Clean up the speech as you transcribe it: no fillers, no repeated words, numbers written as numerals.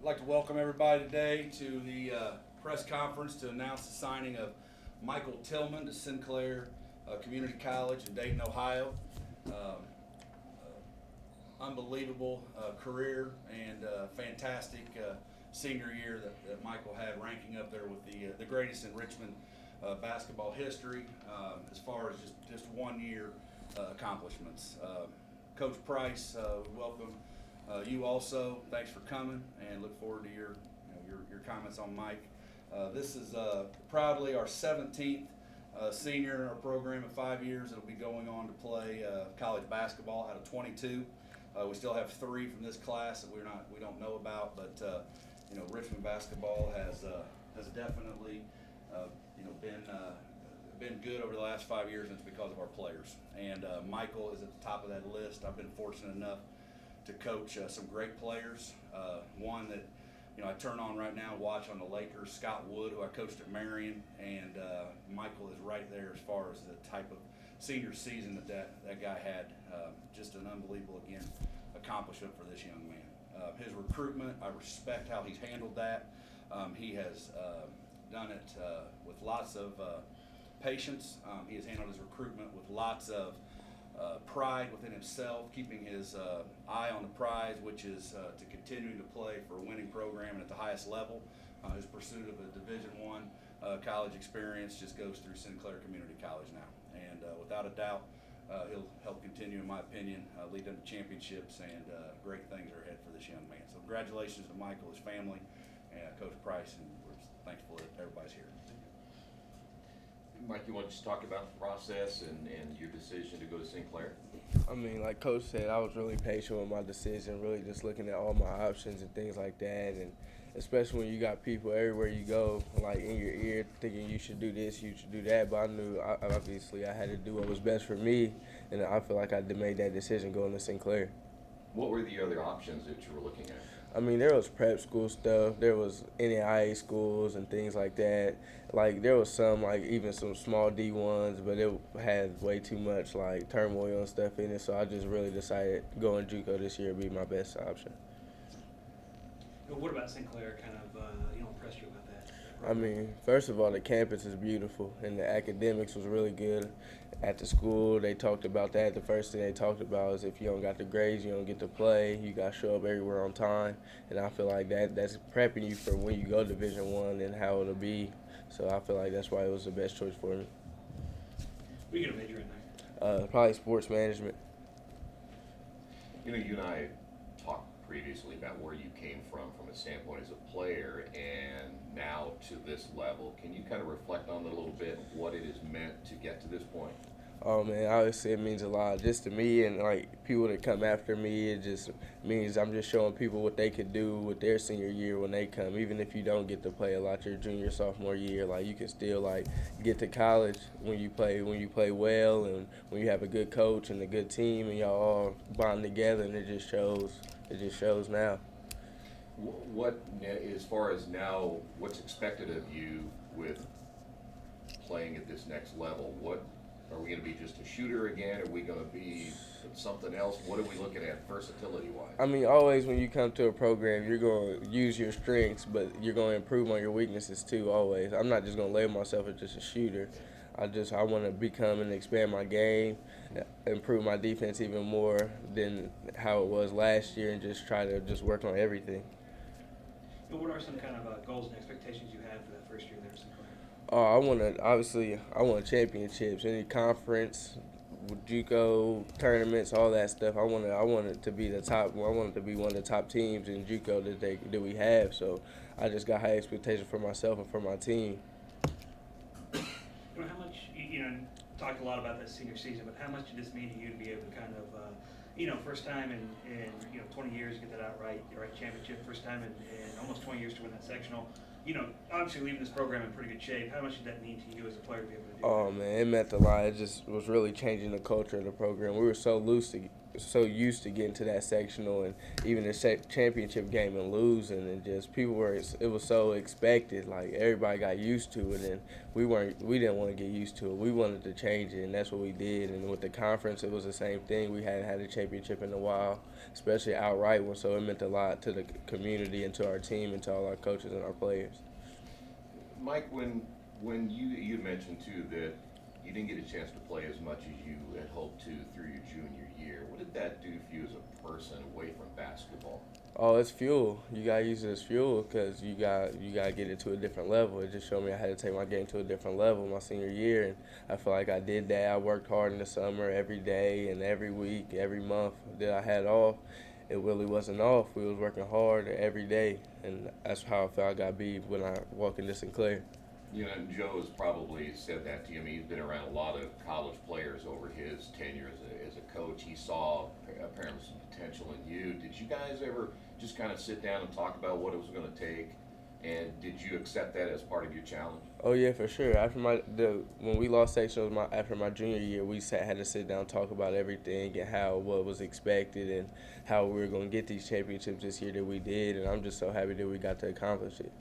I'd like to welcome everybody today to the press conference to announce the signing of Michael Tillman to SINCLAIR Community College in Dayton, Ohio. Unbelievable career and fantastic senior year that Michael had, ranking up there with the greatest in Richmond basketball history as far as just 1 year accomplishments. Coach Price, welcome you also. Thanks for coming, and look forward to your comments on Mike. This is proudly our 17th senior in our program in 5 years. It'll be going on to play college basketball out of 22. We still have 3 from this class that we don't know about, but Richmond basketball has definitely been good over the last 5 years, and it's because of our players. And Michael is at the top of that list. I've been fortunate enough to coach some great players. One that I turn on right now and watch on the Lakers, Scott Wood, who I coached at Marion, and Michael is right there as far as the type of senior season that guy had. Just an unbelievable, again, accomplishment for this young man. His recruitment, I respect how he's handled that. He has done it with lots of patience. He has handled his recruitment with lots of pride within himself, keeping his eye on the prize, which is to continue to play for a winning program and at the highest level. His pursuit of a Division I college experience just goes through SINCLAIR Community College now. And without a doubt, he'll help continue, in my opinion, lead them to championships, and great things are ahead for this young man. So congratulations to Michael, his family, and Coach Price, and we're thankful that everybody's here. Mike, you want to just talk about the process and your decision to go to SINCLAIR? I mean, like Coach said, I was really patient with my decision, really just looking at all my options and things like that. And especially when you got people everywhere you go, like in your ear, thinking you should do this, you should do that. But I knew, obviously, I had to do what was best for me. And I feel like I made that decision going to SINCLAIR. What were the other options that you were looking at? I mean, there was prep school stuff, there was NAIA schools and things like that. Like, there was some, like, even some small D1s, but it had way too much, like, turmoil and stuff in it, so I just really decided going JUCO this year would be my best option. What about SINCLAIR kind of, impressed you about that? I mean, first of all, the campus is beautiful, and the academics was really good. At the school, they talked about that. The first thing they talked about is if you don't got the grades, you don't get to play. You got to show up everywhere on time. And I feel like that's prepping you for when you go to Division I and how it'll be. So I feel like that's why it was the best choice for me. What are you going to major in there? Probably sports management. You and I talked previously about where you came from a standpoint as a player and now to this level. Can you kind of reflect on it a little bit, what it has meant to get to this point? Oh, man, obviously it means a lot just to me and, like, people that come after me. It just means I'm just showing people what they could do with their senior year when they come. Even if you don't get to play a lot your junior, sophomore year, like, you can still, like, get to college when you play well and when you have a good coach and a good team and y'all all bond together, and it just shows now. What, as far as now, what's expected of you with playing at this next level? What are we going to be, just a shooter again? Are we going to be something else? What are we looking at versatility-wise? I mean, always when you come to a program, you're going to use your strengths, but you're going to improve on your weaknesses too, always. I'm not just going to label myself as just a shooter. I want to become and expand my game, improve my defense even more than how it was last year, and just try to just work on everything. And what are some kind of goals and expectations you had for that first year there at SINCLAIR? I want championships, any conference, JUCO tournaments, all that stuff. I want it to be the top. I want it to be one of the top teams in JUCO that we have. So I just got high expectations for myself and for my team. How much talked a lot about that senior season, but how much did this mean to you to be able to kind of first time in 20 years to get that outright championship, first time in almost 20 years to win that sectional? Obviously leaving this program in pretty good shape. How much did that mean to you as a player to be able to do that? Oh, man, it meant a lot. It just was really changing the culture of the program. We were so so used to getting to that sectional and even the championship game and losing, and just people were, it was so expected, like everybody got used to it, and we didn't want to get used to it. We wanted to change it, and that's what we did. And with the conference, it was the same thing. We hadn't had a championship in a while, especially outright one, so it meant a lot to the community and to our team and to all our coaches and our players. Mike, when you mentioned too that you didn't get a chance to play as much as you had hoped to through your junior year, what did that do for you as a person away from basketball? Oh, it's fuel. You gotta use it as fuel because you gotta get it to a different level. It just showed me I had to take my game to a different level my senior year, and I feel like I did that. I worked hard in the summer, every day and every week, every month that I had off. It really wasn't off. We was working hard every day, and that's how I felt I got beat when I walked into SINCLAIR. You know, and Joe has probably said that to you. I mean, he's been around a lot of college players over his tenure as a coach. He saw apparently some potential in you. Did you guys ever just kind of sit down and talk about what it was going to take? And did you accept that as part of your challenge? Oh yeah, for sure. After when we lost sectionals after my junior year, we had to sit down and talk about everything and what was expected and how we were going to get these championships this year that we did. And I'm just so happy that we got to accomplish it.